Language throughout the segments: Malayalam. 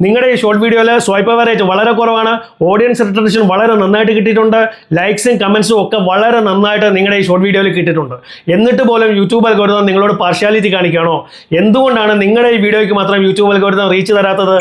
നിങ്ങളുടെ ഈ ഷോർട്ട് വീഡിയോയിൽ സ്വൈപ്പ് റേറ്റ് വളരെ കുറവാണ്, ഓഡിയൻസ് റിട്ടൻഷൻ വളരെ നന്നായിട്ട് കിട്ടിയിട്ടുണ്ട്, ലൈക്സും കമൻസും ഒക്കെ വളരെ നന്നായിട്ട് നിങ്ങളുടെ ഈ ഷോർട്ട് വീഡിയോയിൽ കിട്ടിയിട്ടുണ്ട്. എന്നിട്ട് പോലും യൂട്യൂബ് അൽഗോരിതം നിങ്ങളോട് പാർഷ്യാലിറ്റി കാണിക്കുകയാണോ? എന്തുകൊണ്ടാണ് നിങ്ങളുടെ ഈ വീഡിയോയ്ക്ക് മാത്രം യൂട്യൂബ് അൽഗോരിതം റീച്ച് തരാത്തത്?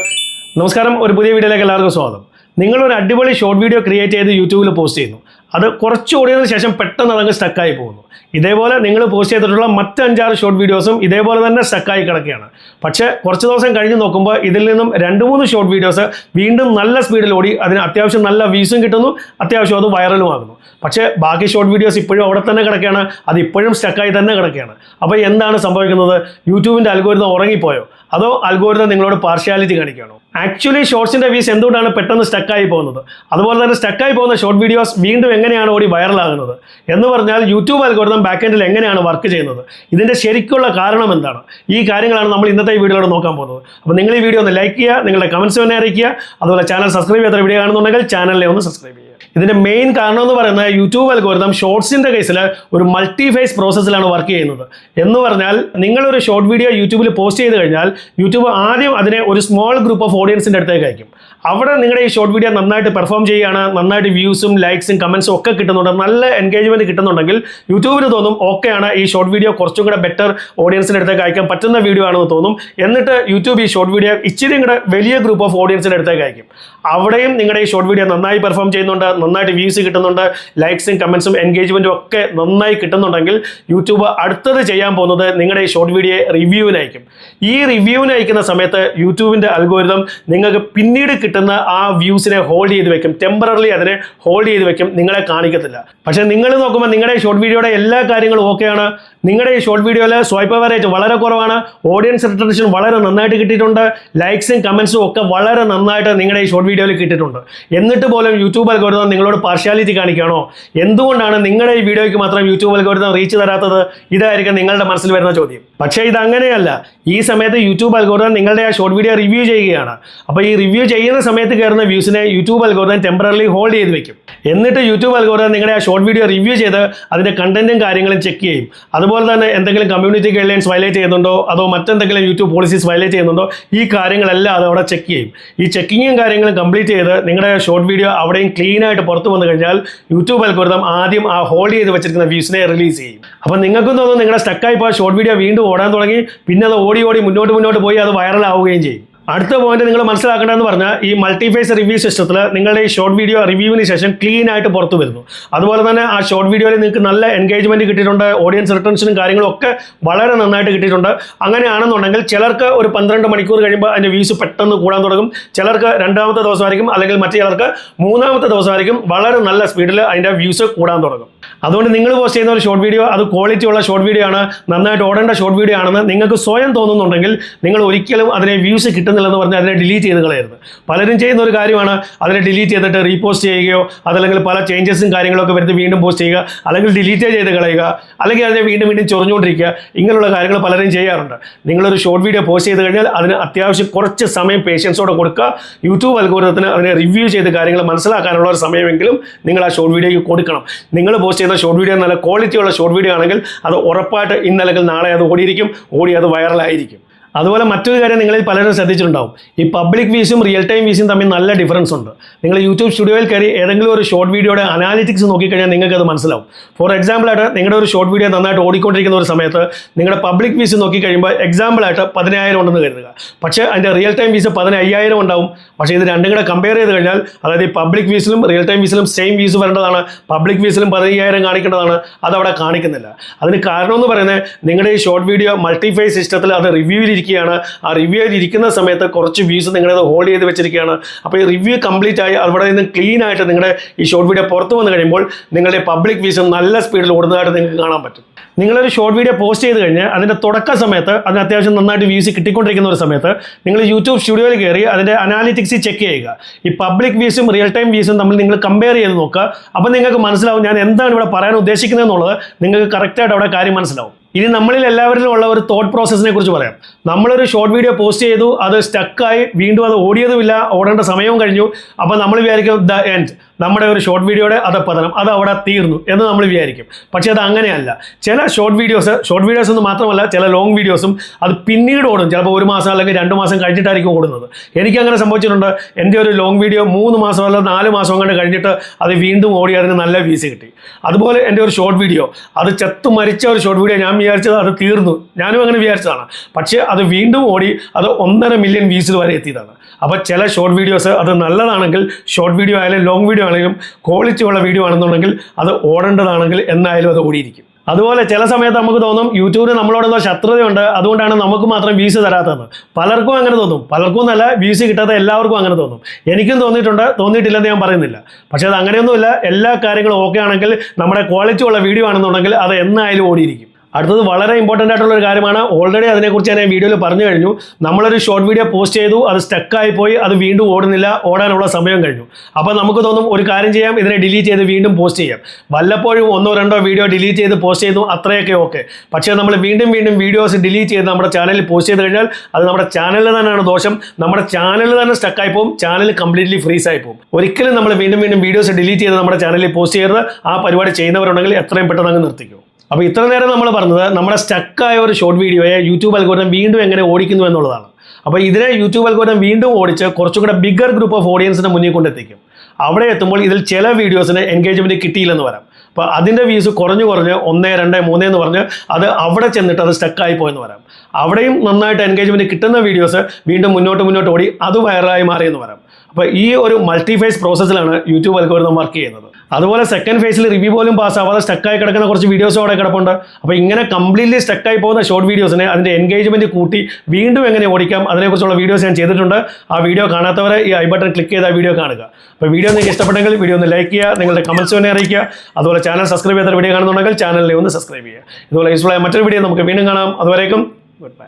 നമസ്കാരം, ഒരു പുതിയ വീഡിയോയിലേക്ക് എല്ലാവർക്കും സ്വാഗതം. നിങ്ങളൊരു അടിപൊളി ഷോർട്ട് വീഡിയോ ക്രിയേറ്റ് ചെയ്ത് യൂട്യൂബിൽ പോസ്റ്റ് ചെയ്യുന്നു. അത് കുറച്ച് ഓടിയതിനു ശേഷം പെട്ടെന്ന് അതങ്ങ് സ്റ്റക്കായി പോകുന്നു. ഇതേപോലെ നിങ്ങൾ പോസ്റ്റ് ചെയ്തിട്ടുള്ള മറ്റ് 5-6 ഷോർട്ട് വീഡിയോസും ഇതേപോലെ തന്നെ സ്റ്റക്കായി കിടക്കുകയാണ്. പക്ഷേ കുറച്ച് ദിവസം കഴിഞ്ഞ് നോക്കുമ്പോൾ ഇതിൽ നിന്നും 2-3 ഷോർട്ട് വീഡിയോസ് വീണ്ടും നല്ല സ്പീഡിൽ ഓടി അതിന് അത്യാവശ്യം നല്ല വ്യൂസും കിട്ടുന്നു, അത്യാവശ്യം അത് വൈറലും ആകുന്നു. പക്ഷേ ബാക്കി ഷോർട്ട് വീഡിയോസ് ഇപ്പോഴും അവിടെ തന്നെ കിടക്കുകയാണ്, അത് ഇപ്പോഴും സ്റ്റക്കായി തന്നെ കിടക്കുകയാണ്. അപ്പോൾ എന്താണ് സംഭവിക്കുന്നത്? യൂട്യൂബിൻ്റെ അൽഗോരിതം ഉറങ്ങിപ്പോയോ, അതോ അൽഗോരിതം നിങ്ങളോട് പാർഷ്യാലിറ്റി കാണിക്കുകയാണോ? ആക്ച്വലി ഷോർട്സിൻ്റെ വ്യൂസ് എന്തുകൊണ്ടാണ് പെട്ടെന്ന് സ്റ്റക്കായി പോകുന്നത്? അതുപോലെ തന്നെ സ്റ്റക്കായി പോകുന്ന ഷോർട്ട് വീഡിയോസ് വീണ്ടും എങ്ങനെയാണ് ഓടി വൈറലാകുന്നത് എന്ന് പറഞ്ഞാൽ യൂട്യൂബ് അൽഗോരിതം ബാക്ക്-എൻഡിൽ എങ്ങനെയാണ് വർക്ക് ചെയ്യുന്നത്, ഇതിൻ്റെ ശരിക്കുള്ള കാരണം എന്താണ്? ഈ കാര്യങ്ങളാണ് നമ്മൾ ഇന്നത്തെ വീഡിയോയിലൂടെ നോക്കാൻ പോകുന്നത്. അപ്പോൾ നിങ്ങൾ ഈ വീഡിയോ ഒന്ന് ലൈക്ക് ചെയ്യുക, നിങ്ങളുടെ കമൻസ് തന്നെ അറിയിക്കുക. അതുപോലെ ചാനൽ സബ്സ്ക്രൈബ് ചെയ്യാത്ത വീഡിയോ കാണുന്നുണ്ടെങ്കിൽ ചാനലിനെ ഒന്ന് സബ്സ്ക്രൈബ് ചെയ്യുക. ഇതിൻ്റെ മെയിൻ കാരണം എന്ന് പറയുന്നത് യൂട്യൂബ് അൽഗോരിതം ഷോർട്സിൻ്റെ കേസിൽ ഒരു മൾട്ടി ഫേസ് പ്രോസസ്സിലാണ് വർക്ക് ചെയ്യുന്നത്. എന്ന് പറഞ്ഞാൽ നിങ്ങളൊരു ഷോർട്ട് വീഡിയോ യൂട്യൂബിൽ പോസ്റ്റ് ചെയ്ത് കഴിഞ്ഞാൽ യൂട്യൂബ് ആദ്യം അതിനെ ഒരു സ്മോൾ ഗ്രൂപ്പ് ഓഫ് ഓഡിയൻസിൻ്റെ അടുത്തേക്ക് അയക്കും. അവിടെ നിങ്ങളുടെ ഈ ഷോർട്ട് വീഡിയോ നന്നായിട്ട് പെർഫോം ചെയ്യുകയാണ്, നന്നായിട്ട് വ്യൂസും ലൈക്സും കമൻസും ഒക്കെ കിട്ടുന്നുണ്ട്, നല്ല എൻഗേജ്മെൻറ്റ് കിട്ടുന്നുണ്ടെങ്കിൽ യൂട്യൂബിന് തോന്നും ഓക്കെയാണ്, ഈ ഷോർട്ട് വീഡിയോ കുറച്ചും കൂടെ ബെറ്റർ ഓഡിയൻസിൻ്റെ അടുത്തേക്ക് അയക്കാൻ പറ്റുന്ന വീഡിയോ ആണെന്ന് തോന്നും. എന്നിട്ട് യൂട്യൂബ് ഈ ഷോർട്ട് വീഡിയോ ഇച്ചിരി കൂടെ വലിയ ഗ്രൂപ്പ് ഓഫ് ഓഡിയൻസിൻ്റെ അടുത്തേക്ക് അയക്കും. അവിടെയും നിങ്ങളുടെ ഈ ഷോർട്ട് വീഡിയോ നന്നായി പെർഫോം ചെയ്യുന്നുണ്ട്, നന്നായിട്ട് വ്യൂസ് കിട്ടുന്നുണ്ട്, ലൈക്സും കമൻസും എൻഗേജ്മെൻറ്റും ഒക്കെ നന്നായി കിട്ടുന്നുണ്ടെങ്കിൽ യൂട്യൂബ് അടുത്തത് ചെയ്യാൻ പോകുന്നത് നിങ്ങളുടെ ഈ ഷോർട്ട് വീഡിയോ റിവ്യൂവിന് അയക്കും. ഈ റിവ്യൂവിന് അയക്കുന്ന സമയത്ത് യൂട്യൂബിൻ്റെ അൽഗോരിതം നിങ്ങൾക്ക് പിന്നീട് കിട്ടുന്ന ആ വ്യൂസിനെ ഹോൾഡ് ചെയ്ത് വെക്കും, ടെമ്പററിലി അതിനെ ഹോൾഡ് ചെയ്ത് വെക്കും, നിങ്ങളെ കാണിക്കത്തില്ല. പക്ഷേ നിങ്ങൾ നോക്കുമ്പോൾ നിങ്ങളുടെ ഈ ഷോർട്ട് വീഡിയോയുടെ എല്ലാ കാര്യങ്ങളും ഓക്കെയാണ്, നിങ്ങളുടെ ഈ ഷോർട്ട് വീഡിയോയിൽ സ്വൈപ്പ് റേറ്റ് വളരെ കുറവാണ്, ഓഡിയൻസ് റിട്ടൻഷൻ വളരെ നന്നായിട്ട് കിട്ടിയിട്ടുണ്ട്, ലൈക്സും കമൻസും ഒക്കെ വളരെ നന്നായിട്ട് നിങ്ങളുടെ ഈ ഷോർട്ട് വീഡിയോയിൽ കിട്ടിയിട്ടുണ്ട്. എന്നിട്ട് പോലും യൂട്യൂബ് അൽഗോരിതം നിങ്ങളോട് പാർഷ്യാലിറ്റി കാണിക്കുകയാണോ? എന്തുകൊണ്ടാണ് നിങ്ങളുടെ ഈ വീഡിയോയ്ക്ക് മാത്രം യൂട്യൂബ് അൽഗോരിതം റീച്ച് തരാത്തത്? ഇതായിരിക്കും നിങ്ങളുടെ മനസ്സിൽ വരുന്ന ചോദ്യം. പക്ഷേ ഇതങ്ങനെയല്ല. ഈ സമയത്ത് യൂട്യൂബ് അൽഗോരിതം നിങ്ങളുടെ ആ ഷോർട്ട് വീഡിയോ റിവ്യൂ ചെയ്യുകയാണ്. അപ്പോൾ ഈ റിവ്യൂ ചെയ്യുന്ന സമയത്ത് കയറുന്ന വ്യൂസിനെ യൂട്യൂബ് അൽഗോരിതം ടെമ്പററിലി ഹോൾഡ് ചെയ്ത് വെക്കും. എന്നിട്ട് യൂട്യൂബ് അൽഗോരിതം നിങ്ങളുടെ ആ ഷോർട്ട് വീഡിയോ റിവ്യൂ ചെയ്ത് അതിൻ്റെ കണ്ടന്റും കാര്യങ്ങളും ചെക്ക് ചെയ്യും. അതുപോലെ തന്നെ എന്തെങ്കിലും കമ്മ്യൂണിറ്റി ഗൈഡ്ലൈൻസ് വയലേറ്റ് ചെയ്യുന്നുണ്ടോ, അതോ മറ്റെന്തെങ്കിലും യൂട്യൂബ് പോളിസീസ് വയലേറ്റ് ചെയ്യുന്നുണ്ടോ, ഈ കാര്യങ്ങളെല്ലാം അത് അവിടെ ചെക്ക് ചെയ്യും. ഈ ചെക്കിങ്ങും കാര്യങ്ങളും കംപ്ലീറ്റ് ചെയ്ത് നിങ്ങളുടെ ഷോർട്ട് വീഡിയോ അവിടെയും ക്ലീൻ ആയിട്ട് പുറത്തു വന്നു കഴിഞ്ഞാൽ യൂട്യൂബ് അൽഗോരിതം ആദ്യം ആ ഹോൾഡ് ചെയ്ത് വെച്ചിരിക്കുന്ന വ്യൂസിനെ റിലീസ് ചെയ്യും. അപ്പോൾ നിങ്ങൾക്കും തോന്നുന്നു നിങ്ങളുടെ സ്റ്റക്കായി പോയ ഷോർട്ട് വീഡിയോ വീണ്ടും ഓടാൻ തുടങ്ങി, പിന്നെ അത് ഓടി മുന്നോട്ട് പോയി അത് വൈറലാവുകയും ചെയ്യും. അടുത്ത പോയിന്റ് നിങ്ങൾ മനസ്സിലാക്കേണ്ടതെന്ന് പറഞ്ഞാൽ ഈ മൾട്ടിഫേസ് റിവ്യൂ സിസ്റ്റത്തിൽ നിങ്ങളുടെ ഈ ഷോർട്ട് വീഡിയോ റിവ്യൂവിന് ശേഷം ക്ലീൻ ആയിട്ട് പുറത്തു വരുന്നു. അതുപോലെ തന്നെ ആ ഷോർട്ട് വീഡിയോയിൽ നിങ്ങൾക്ക് നല്ല എൻഗേജ്മെൻറ്റ് കിട്ടിയിട്ടുണ്ട്, ഓഡിയൻസ് റിട്ടൻഷനും കാര്യങ്ങളും ഒക്കെ വളരെ നന്നായിട്ട് കിട്ടിയിട്ടുണ്ട്. അങ്ങനെയാണെന്നുണ്ടെങ്കിൽ ചിലർക്ക് ഒരു 12 മണിക്കൂർ കഴിയുമ്പോൾ അതിൻ്റെ വ്യൂസ് പെട്ടെന്ന് കൂടാൻ തുടങ്ങും, ചിലർക്ക് 2ാമത്തെ ദിവസമായിരിക്കും, അല്ലെങ്കിൽ മറ്റു ചിലർക്ക് 3ാമത്തെ ദിവസമായിരിക്കും വളരെ നല്ല സ്പീഡിൽ അതിൻ്റെ വ്യൂസ് കൂടാൻ തുടങ്ങും. അതുകൊണ്ട് നിങ്ങൾ പോസ്റ്റ് ചെയ്യുന്ന ഒരു ഷോർട്ട് വീഡിയോ അത് ക്വാളിറ്റി ഉള്ള ഷോർട്ട് വീഡിയോ ആണ്, നന്നായിട്ട് ഓടേണ്ട ഷോർട്ട് വീഡിയോ ആണെന്ന് നിങ്ങൾക്ക് സ്വയം തോന്നുന്നുണ്ടെങ്കിൽ നിങ്ങൾ ഒരിക്കലും അതിനെ വ്യൂസ് കിട്ടുന്നില്ലെന്ന് പറഞ്ഞാൽ അതിനെ ഡിലീറ്റ് ചെയ്ത് കളയരുത്. പലരും ചെയ്യുന്ന ഒരു കാര്യമാണ് അതിനെ ഡിലീറ്റ് ചെയ്തിട്ട് റീപോസ്റ്റ് ചെയ്യുകയോ അതല്ലെങ്കിൽ പല ചേഞ്ചസും കാര്യങ്ങളൊക്കെ വരുത്തി വീണ്ടും പോസ്റ്റ് ചെയ്യുക, അല്ലെങ്കിൽ ഡിലീറ്റ് ചെയ്ത് കളയുക, അല്ലെങ്കിൽ അതിനെ വീണ്ടും ചൊറിഞ്ഞുകൊണ്ടിരിക്കുക. ഇങ്ങനെയുള്ള കാര്യങ്ങൾ പലരും ചെയ്യാറുണ്ട്. നിങ്ങളൊരു ഷോർട്ട് വീഡിയോ പോസ്റ്റ് ചെയ്ത് കഴിഞ്ഞാൽ അതിന് അത്യാവശ്യം കുറച്ച് സമയം പേഷ്യൻസോടെ കൊടുക്കുക. യൂട്യൂബ് അൽഗോരിതത്തിന് അതിനെ റിവ്യൂ ചെയ്ത് കാര്യങ്ങൾ മനസ്സിലാക്കാനുള്ള ഒരു സമയമെങ്കിലും നിങ്ങൾ ആ ഷോർട്ട് വീഡിയോയ്ക്ക് കൊടുക്കണം. നിങ്ങൾ പോസ്റ്റ് ചെയ്യുന്ന ഷോർട്ട് വീഡിയോ നല്ല ക്വാളിറ്റിയുള്ള ഷോർട്ട് വീഡിയോ ആണെങ്കിൽ അത് ഉറപ്പായിട്ട് ഇന്നല്ലെങ്കിൽ നാളെ അത് ഓടി അത് വൈറലായിരിക്കും. അതുപോലെ മറ്റൊരു കാര്യം നിങ്ങളിൽ പലരും ശ്രദ്ധിച്ചിട്ടുണ്ടാവും, ഈ പബ്ലിക് വ്യൂസും റിയൽ ടൈം വ്യൂസും തമ്മിൽ നല്ല ഡിഫറൻസ് ഉണ്ട്. നിങ്ങൾ യൂട്യൂബ് സ്റ്റുഡിയോയിൽ കയറി ഏതെങ്കിലും ഒരു ഷോർട്ട് വീഡിയോയുടെ അനാലിറ്റിക്സ് നോക്കിക്കഴിഞ്ഞാൽ നിങ്ങൾക്ക് അത് മനസ്സിലാവും. ഫോർ എക്സാമ്പിളായിട്ട് നിങ്ങളുടെ ഒരു ഷോർട്ട് വീഡിയോ നന്നായിട്ട് ഓടിക്കൊണ്ടിരിക്കുന്ന ഒരു സമയത്ത് നിങ്ങളുടെ പബ്ലിക് വ്യൂസ് നോക്കിക്കഴിയുമ്പോൾ എക്സാമ്പിളായിട്ട് 10,000 ഉണ്ടെന്ന് കരുതുക. പക്ഷേ അതിൻ്റെ റിയൽ ടൈം വ്യൂസ് 15,000 ഉണ്ടാവും. പക്ഷേ ഇത് രണ്ടും കൂടെ കമ്പയർ ചെയ്ത് കഴിഞ്ഞാൽ അതായത് ഈ പബ്ലിക് വ്യൂസിലും റിയൽ ടൈം വ്യൂസിലും സെയിം വ്യൂസ് വരേണ്ടതാണ്, പബ്ലിക് വ്യൂസിലും 15,000 കാണിക്കേണ്ടതാണ്, അതവിടെ കാണിക്കുന്നില്ല. അതിന് കാരണം എന്ന് പറയുന്നത് നിങ്ങളുടെ ഈ ഷോർട്ട് വീഡിയോ മൾട്ടിഫേസ് സിസ്റ്റത്തിൽ അത് റിവ്യൂവിലിരിക്കുകയാണ്. ആ റിവ്യൂയിൽ ഇരിക്കുന്ന സമയത്ത് കുറച്ച് വ്യൂസ് നിങ്ങളത് ഹോൾഡ് ചെയ്ത് വെച്ചിരിക്കുകയാണ്. അപ്പോൾ ഈ റിവ്യൂ കംപ്ലീറ്റ് ആയി അവിടെ നിന്ന് ക്ലീൻ ആയിട്ട് നിങ്ങളുടെ ഈ ഷോർട്ട് വീഡിയോ പുറത്ത് വന്നു കഴിയുമ്പോൾ നിങ്ങളുടെ പബ്ലിക് വ്യൂസും നല്ല സ്പീഡിൽ ഓടുന്നതായിട്ട് നിങ്ങൾക്ക് കാണാൻ പറ്റും. നിങ്ങളൊരു ഷോർട്ട് വീഡിയോ പോസ്റ്റ് ചെയ്ത് കഴിഞ്ഞ് അതിൻ്റെ തുടക്ക സമയത്ത് അതിന് അത്യാവശ്യം നന്നായിട്ട് വ്യൂസ് കിട്ടിക്കൊണ്ടിരിക്കുന്ന ഒരു സമയത്ത് നിങ്ങൾ യൂട്യൂബ് സ്റ്റുഡിയോയിൽ കയറി അതിൻ്റെ അനാലിറ്റിക്സ് ചെക്ക് ചെയ്യുക. ഈ പബ്ലിക് വ്യൂസും റിയൽ ടൈം വ്യൂസും തമ്മിൽ നിങ്ങൾ കമ്പയർ ചെയ്ത് നോക്കുക. അപ്പോൾ നിങ്ങൾക്ക് മനസ്സിലാവും ഞാൻ എന്താണ് ഇവിടെ പറയാൻ ഉദ്ദേശിക്കുന്നത് എന്നുള്ളത് നിങ്ങൾക്ക് കറക്റ്റായിട്ട് അവിടെ കാര്യം മനസ്സിലാവും. ഇനി നമ്മളിൽ എല്ലാവരിലും ഉള്ള ഒരു തോട്ട് പ്രോസസ്സിനെ കുറിച്ച് പറയാം. നമ്മളൊരു ഷോർട്ട് വീഡിയോ പോസ്റ്റ് ചെയ്തു, അത് സ്റ്റക്കായി, വീണ്ടും അത് ഓടിയതുമില്ല, ഓടേണ്ട സമയവും കഴിഞ്ഞു. അപ്പോൾ നമ്മൾ വിചാരിക്കും ദ എൻഡ്, നമ്മുടെ ഒരു ഷോർട്ട് വീഡിയോയുടെ അധപ്പതനം, അത് അവിടെ തീർന്നു എന്ന് നമ്മൾ വിചാരിക്കും. പക്ഷേ അത് അങ്ങനെയല്ല. ചില ഷോർട്ട് വീഡിയോസ് എന്ന് മാത്രമല്ല, ചില ലോങ് വീഡിയോസും അത് പിന്നീട് ഓടും. ചിലപ്പോൾ 1 മാസം അല്ലെങ്കിൽ 2 മാസം കഴിഞ്ഞിട്ടായിരിക്കും ഓടുന്നത്. എനിക്കങ്ങനെ സംഭവിച്ചിട്ടുണ്ട്. എൻ്റെ ഒരു ലോങ് വീഡിയോ 3 മാസം അല്ല 4 മാസം കൊണ്ട് കഴിഞ്ഞിട്ട് അത് വീണ്ടും ഓടി, അതിന് നല്ല വ്യൂസ് കിട്ടി. അതുപോലെ എൻ്റെ ഒരു ഷോർട്ട് വീഡിയോ, അത് ചത്തു മരിച്ച ഒരു ഷോർട്ട് വീഡിയോ, ഞാൻ വിചാരിച്ചത് അത് തീർന്നു, ഞാനും അങ്ങനെ വിചാരിച്ചതാണ്. പക്ഷേ അത് വീണ്ടും ഓടി, അത് 1.5 മില്യൺ വ്യൂസിൽ വരെ എത്തിയതാണ്. അപ്പോൾ ചില ഷോർട്ട് വീഡിയോസ് അത് നല്ലതാണെങ്കിൽ, ഷോർട്ട് വീഡിയോ ആയാലും ലോങ് വീഡിയോ ആണെങ്കിലും ക്വാളിറ്റി ഉള്ള വീഡിയോ ആണെന്നുണ്ടെങ്കിൽ അത് ഓടേണ്ടതാണെങ്കിൽ എന്നായാലും അത് ഓടിയിരിക്കും. അതുപോലെ ചില സമയത്ത് നമുക്ക് തോന്നും യൂട്യൂബിന് നമ്മളോടെന്തോ ശത്രുതയുണ്ട്, അതുകൊണ്ടാണ് നമുക്ക് മാത്രം വ്യൂസ് തരാത്തതെന്ന്. പലർക്കും അങ്ങനെ തോന്നും. പലർക്കും എന്നല്ല, വ്യൂസ് കിട്ടാത്ത എല്ലാവർക്കും അങ്ങനെ തോന്നും. എനിക്കും തോന്നിയിട്ടുണ്ട്, തോന്നിയിട്ടില്ലെന്ന് ഞാൻ പറയുന്നില്ല. പക്ഷേ അത് അങ്ങനെയൊന്നുമില്ല. എല്ലാ കാര്യങ്ങളും ഓക്കെ ആണെങ്കിൽ, നമ്മുടെ ക്വാളിറ്റി ഉള്ള വീഡിയോ ആണെന്നുണ്ടെങ്കിൽ അത് എന്നായാലും ഓടിയിരിക്കും. അടുത്തത് വളരെ ഇമ്പോർട്ടൻ്റ് ആയിട്ടുള്ള ഒരു കാര്യമാണ്. ഓൾറെഡി അതിനെക്കുറിച്ച് ഞാൻ വീഡിയോയിൽ പറഞ്ഞു കഴിഞ്ഞു. നമ്മളൊരു ഷോർട്ട് വീഡിയോ പോസ്റ്റ് ചെയ്തു, അത് സ്റ്റക്കായി പോയി, അത് വീണ്ടും ഓടുന്നില്ല, ഓടാനുള്ള സമയം കഴിഞ്ഞു. അപ്പോൾ നമുക്ക് തോന്നും ഒരു കാര്യം ചെയ്യാം, ഇതിനെ ഡിലീറ്റ് ചെയ്ത് വീണ്ടും പോസ്റ്റ് ചെയ്യാം. വല്ലപ്പോഴും 1-2 വീഡിയോ ഡിലീറ്റ് ചെയ്ത് പോസ്റ്റ് ചെയ്തു, അത്രയൊക്കെ ഓക്കെ. പക്ഷേ നമ്മൾ വീണ്ടും വീഡിയോസ് ഡിലീറ്റ് ചെയ്ത് നമ്മുടെ ചാനലിൽ പോസ്റ്റ് ചെയ്ത് കഴിഞ്ഞാൽ അത് നമ്മുടെ ചാനലിൽ തന്നെയാണ് ദോഷം. നമ്മുടെ ചാനലിൽ തന്നെ സ്റ്റക്കായി പോകും, ചാനൽ കംപ്ലീറ്റ്ലി ഫ്രീസ് ആയി പോകും. ഒരിക്കലും നമ്മൾ വീണ്ടും വീഡിയോസ് ഡിലീറ്റ് ചെയ്ത് നമ്മുടെ ചാനലിൽ പോസ്റ്റ് ചെയ്യരുത്. ആ പരിപാടി ചെയ്യുന്നവരുണ്ടെങ്കിൽ എത്രയും പെട്ടെന്ന് അങ്ങ് നിർത്തിക്കും. അപ്പോൾ ഇത്ര നേരം നമ്മൾ പറഞ്ഞത് നമ്മുടെ സ്റ്റക്കായ ഒരു ഷോർട്ട് വീഡിയോയെ യൂട്യൂബ് അൽഗോരിതം വീണ്ടും എങ്ങനെ ഓടിക്കുന്നു എന്നുള്ളതാണ്. അപ്പോൾ ഇതിനെ യൂട്യൂബ് അൽഗോരിതം വീണ്ടും ഓടിച്ച് കുറച്ചും കൂടെ ബിഗർ ഗ്രൂപ്പ് ഓഫ് ഓഡിയൻസിനെ മുന്നിൽ കൊണ്ടെത്തിക്കും. അവിടെ എത്തുമ്പോൾ ഇതിൽ ചില വീഡിയോസിന് എൻഗേജ്മെൻറ്റ് കിട്ടിയില്ലെന്ന് വരാം. അപ്പോൾ അതിൻ്റെ വ്യൂസ് കുറഞ്ഞ് 1, 2, 3 എന്ന് പറഞ്ഞ് അത് അവിടെ ചെന്നിട്ട് അത് സ്റ്റക്കായി പോയെന്ന് വരാം. അവിടെയും നന്നായിട്ട് എൻഗേജ്മെൻറ്റ് കിട്ടുന്ന വീഡിയോസ് വീണ്ടും മുന്നോട്ട് ഓടി അത് വൈറലായി മാറിയെന്ന് വരാം. അപ്പോൾ ഈ ഒരു മൾട്ടി ഫേസ് പ്രോസസ്സിലാണ് യൂട്യൂബ് അൽഗോരിതം വർക്ക് ചെയ്യുന്നത്. അതുപോലെ സെക്കൻഡ് ഫേസിൽ റിവ്യൂ പോലും പാസ്സാവാതെ സ്റ്റക്കായി കിടക്കുന്ന കുറച്ച് വീഡിയോസും അവിടെ കിടപ്പുണ്ട്. അപ്പോൾ ഇങ്ങനെ കംപ്ലീറ്റ്ലി സ്റ്റക്കായി പോകുന്ന ഷോർട്ട് വീഡിയോസിനെ അതിൻ്റെ എൻഗേജ്മെൻറ്റ് കൂട്ടി വീണ്ടും എങ്ങനെ ഓടിക്കാം അതിനെക്കുറിച്ചുള്ള വീഡിയോസ് ഞാൻ ചെയ്തിട്ടുണ്ട്. ആ വീഡിയോ കാണാത്തവരെ ഈ ഐ ബട്ടൺ ക്ലിക്ക് ചെയ്ത് ആ വീഡിയോ കാണുക. അപ്പോൾ വീഡിയോ നിങ്ങൾക്ക് ഇഷ്ടപ്പെട്ടെങ്കിൽ വീഡിയോ ഒന്ന് ലൈക്ക് ചെയ്യുക, നിങ്ങളുടെ കമൻറ്റ്സ് തന്നെ അറിയിക്കുക. അതുപോലെ ചാനൽ സബ്സ്ക്രൈബ് ചെയ്ത വീഡിയോ കാണുന്നുണ്ടെങ്കിൽ ചാനലിനെ ഒന്ന് സബ്സ്ക്രൈബ് ചെയ്യുക. ഇതുപോലെ യൂസ്ഫുൾ ആയ മറ്റൊരു വീഡിയോ നമുക്ക് വീണ്ടും കാണാം. അതുവരേക്കും ഗുഡ് ബൈ.